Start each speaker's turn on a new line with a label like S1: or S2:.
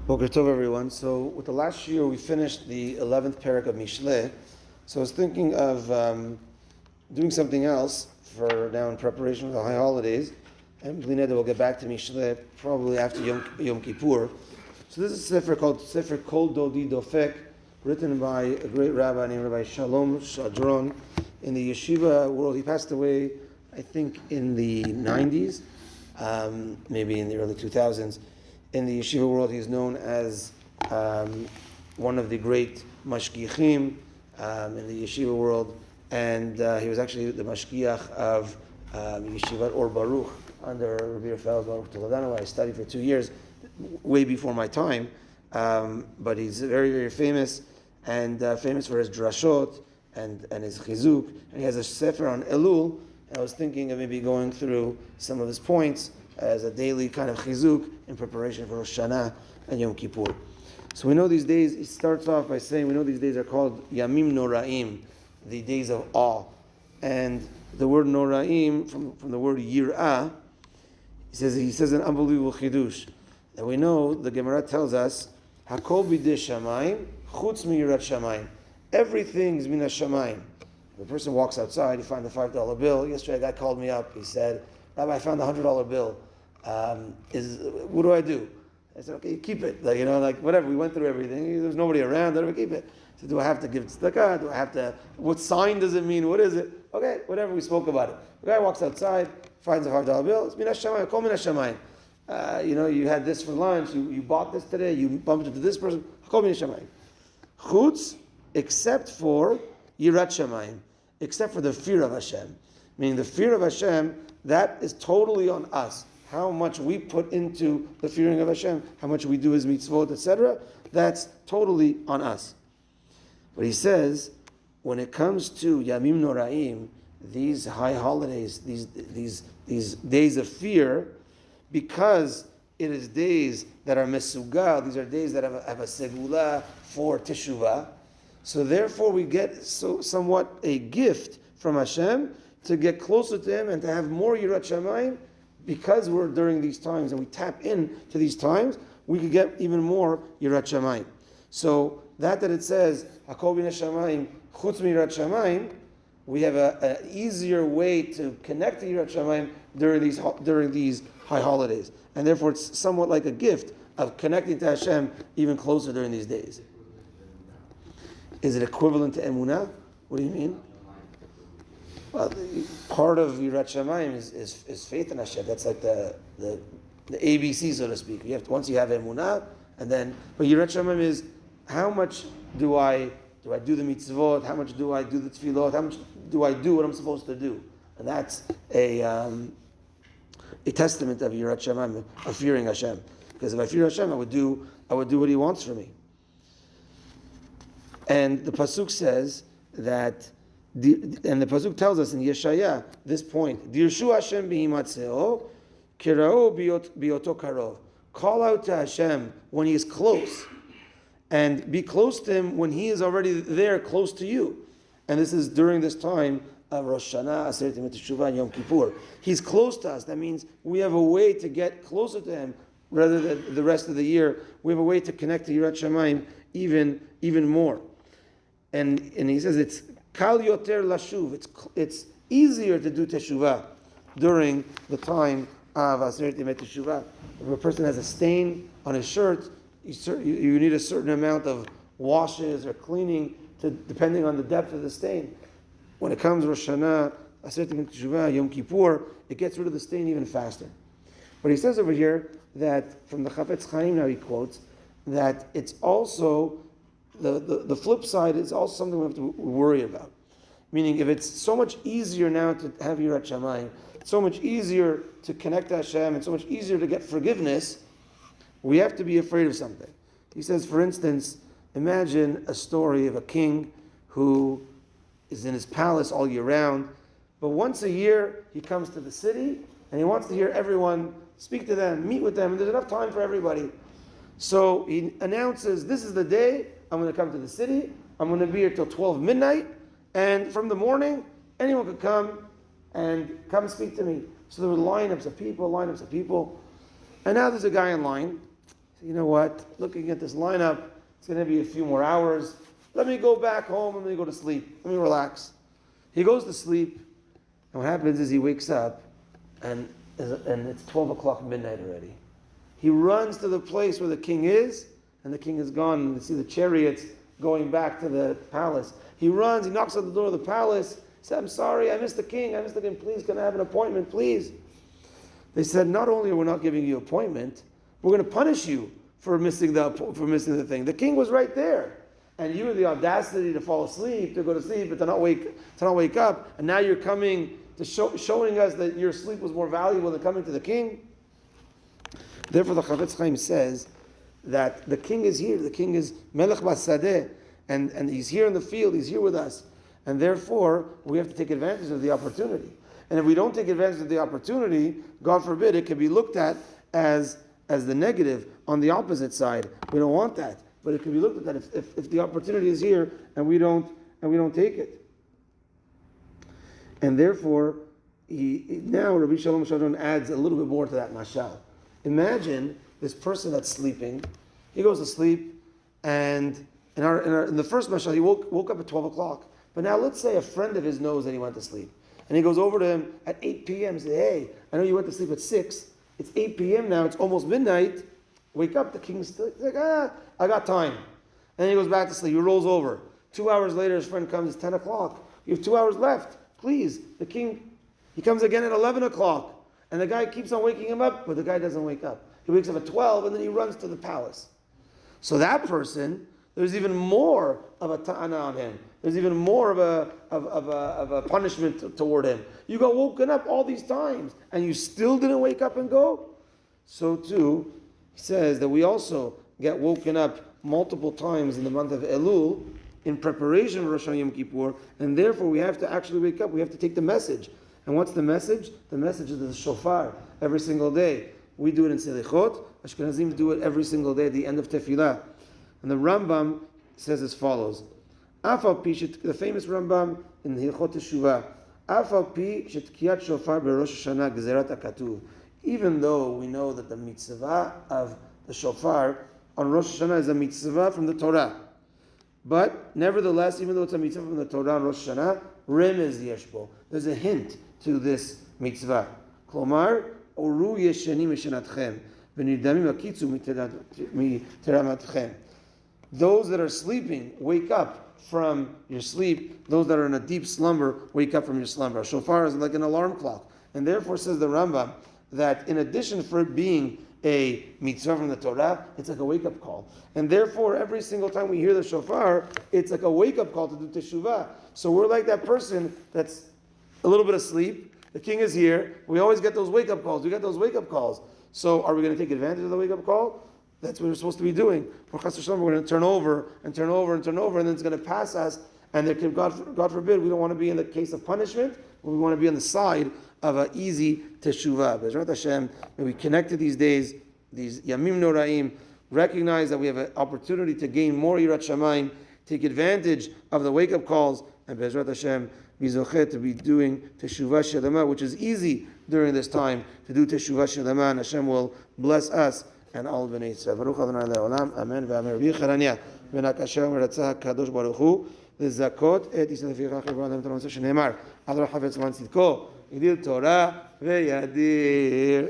S1: Boker Tov, everyone. So, with the last year, we finished the 11th parak of Mishleh. So, I was thinking of doing something else for now in preparation for the high holidays. And Blineda will get back to Mishleh probably after Yom Kippur. So, this is a Sefer called Sefer Kol Dodi Dofek, written by a great rabbi named Rabbi Shalom Shvadron in the yeshiva world. He passed away, I think, in the 90s, maybe in the early 2000s. In the yeshiva world, he's known as one of the great mashgiachim in the yeshiva world, and he was actually the mashgiach of yeshivat Or Baruch under Rabbi Baruch Toledano. I studied for 2 years, way before my time, but he's very, very famous, and famous for his drashot and his chizuk, and he has a sefer on Elul. And I was thinking of maybe going through some of his points as a daily kind of chizuk in preparation for Rosh Hashanah and Yom Kippur. So we know these days, he starts off by saying, we know these days are called Yamim Noraim, the days of awe. And the word Noraim, from the word Yir'ah, he says an unbelievable chidush. And we know, the Gemara tells us, Hakol b'dei shamayim, chutz mi'yirat shamayim. Everything's min ha-shamayim. The person walks outside, he finds a $5 bill. Yesterday a guy called me up, he said, Rabbi, I found a $100 bill. What do I do? I said, okay, keep it. Whatever. We went through everything. There's nobody around. Keep it. I said, do I have to give it tzedakah? Do I have to? What sign does it mean? What is it? Okay, whatever. We spoke about it. The guy walks outside, finds a $5 bill. It's min ha-shamayim. Kol min ha-shamayim. You had this for lunch. You bought this today. You bumped into this person. Kol min ha-shamayim. Chutz, except for yirat shamayim, except for the fear of Hashem. Meaning the fear of Hashem, that is totally on us. How much we put into the fearing of Hashem, how much we do His mitzvot, etc., that's totally on us. But he says, when it comes to Yamim Noraim, these high holidays, these days of fear, because it is days that are mesugal, these are days that have a segula for teshuvah, so therefore we get somewhat a gift from Hashem to get closer to Him and to have more Yirat Shamayim. Because we're during these times and we tap in to these times, we could get even more Yirat Shamayim. So that it says, Hakol bin Shamayim, Chutz Yirat Shamayim, we have an easier way to connect to Yirat Shamayim during these high holidays. And therefore it's somewhat like a gift of connecting to Hashem even closer during these days. Is it equivalent to Emunah? What do you mean? Well, part of Yirat Shamayim is faith in Hashem. That's like the ABC, so to speak. Once you have Emunah, but Yirat Shamayim is how much do I do the mitzvot? How much do I do the tefillot? How much do I do what I'm supposed to do? And that's a testament of Yirat Shamayim, of fearing Hashem. Because if I fear Hashem, I would do what He wants for me. And the pasuk says that. And the pasuk tells us in Yeshaya this point: Dirshu Hashem bihimatzeo, kirao bioto karov. Call out to Hashem when He is close, and be close to Him when He is already there, close to you. And this is during this time of Rosh Hashanah, Aseret Yemei Teshuvah, and Yom Kippur. He's close to us. That means we have a way to get closer to Him rather than the rest of the year. We have a way to connect to Yirat Shamayim even more. And he says it's Kal yoter lashuv. It's easier to do teshuvah during the time of Aseret Yemei Teshuvah. If a person has a stain on his shirt, you need a certain amount of washes or cleaning depending on the depth of the stain. When it comes Rosh Hashanah, Aseret Yemei Teshuvah, Yom Kippur, it gets rid of the stain even faster. But he says over here that from the Chafetz Chaim now he quotes that it's also the flip side is also something we have to worry about. Meaning, if it's so much easier now to have Yirat Shamayim, it's so much easier to connect to Hashem, and so much easier to get forgiveness, we have to be afraid of something. He says, for instance, imagine a story of a king who is in his palace all year round, but once a year he comes to the city and he wants to hear everyone speak to them, meet with them, and there's enough time for everybody. So he announces, this is the day I'm going to come to the city. I'm going to be here till 12 midnight. And from the morning, anyone could come and speak to me. So there were lineups of people. And now there's a guy in line. said, you know what? Looking at this lineup, it's going to be a few more hours. Let me go back home. Let me go to sleep. Let me relax. He goes to sleep, and what happens is he wakes up, and it's 12 o'clock midnight already. He runs to the place where the king is, and the king is gone, and you see the chariots going back to the palace. He runs, he knocks on the door of the palace, he said, I'm sorry, I missed the king, please, can I have an appointment, please? They said, not only are we not giving you an appointment, we're going to punish you for missing the thing. The king was right there. And you had the audacity to fall asleep, to go to sleep, but to not wake up, and now you're coming to showing us that your sleep was more valuable than coming to the king. Therefore, the Chavetz Chaim says that the king is here. The king is Melech Basadeh, and he's here in the field. He's here with us, and therefore we have to take advantage of the opportunity. And if we don't take advantage of the opportunity, God forbid, it can be looked at as the negative on the opposite side. We don't want that. But it can be looked at that if the opportunity is here and we don't take it. And therefore, now Rabbi Shalom Shvadron adds a little bit more to that mashal. Imagine this person that's sleeping. He goes to sleep, and in the first mashal, he woke up at 12 o'clock. But now let's say a friend of his knows that he went to sleep. And he goes over to him at 8 p.m. and says, hey, I know you went to sleep at 6. It's 8 p.m. now. It's almost midnight. Wake up, the king's still, he's like, I got time. And then he goes back to sleep, he rolls over. 2 hours later, his friend comes, it's 10 o'clock. You have 2 hours left, please. The king, he comes again at 11 o'clock. And the guy keeps on waking him up, but the guy doesn't wake up. He wakes up at 12, and then he runs to the palace. So that person, there's even more of a ta'ana on him. There's even more of a punishment toward him. You got woken up all these times, and you still didn't wake up and go? So too, he says that we also get woken up multiple times in the month of Elul in preparation for Rosh Hashanah Yom Kippur, and therefore we have to actually wake up. We have to take the message. And what's the message? The message is the shofar every single day. We do it in Selichot. Ashkenazim do it every single day at the end of Tefillah. And the Rambam says as follows. The famous Rambam in Hilchot Teshuvah. Afal pi shetkiyat shofar beRosh Hashanah gezerat hakatuv. Even though we know that the mitzvah of the shofar on Rosh Hashanah is a mitzvah from the Torah. But nevertheless, even though it's a mitzvah from the Torah on Rosh Hashanah, remez yeshbo. There's a hint to this mitzvah. Klomar, oru yesheni mishenatchem, v'nirdamim akitzu miteramatchem. Those that are sleeping, wake up from your sleep. Those that are in a deep slumber, wake up from your slumber. Shofar is like an alarm clock. And therefore, says the Rambam, that in addition for it being a mitzvah from the Torah, it's like a wake-up call. And therefore, every single time we hear the shofar, it's like a wake-up call to do teshuvah. So we're like that person that's a little bit asleep. The king is here. We always get those wake-up calls. We get those wake-up calls. So are we going to take advantage of the wake-up call? That's what we're supposed to be doing. We're going to turn over, and then it's going to pass us. And there can, God forbid, we don't want to be in the case of punishment. We want to be on the side of an easy teshuvah. Bezrat Hashem, may we connect to these days, these yamim noraim, recognize that we have an opportunity to gain more yirat shamayim, take advantage of the wake-up calls, and Bezrat Hashem, be zocheh to be doing teshuvah shelema, which is easy during this time to do teshuvah shelema, and Hashem will bless us and all b'nei Yisrael. Baruch Adonai le'olam, amen v'amen. Rabbi Chananya, ben HaKasher v'ratzah HaKadosh Baruch Hu, לזכות את ישראל לפיכך חברה להם את הנושא שנאמר על רחבת זמן צדקו, הגדיל תורה וידיר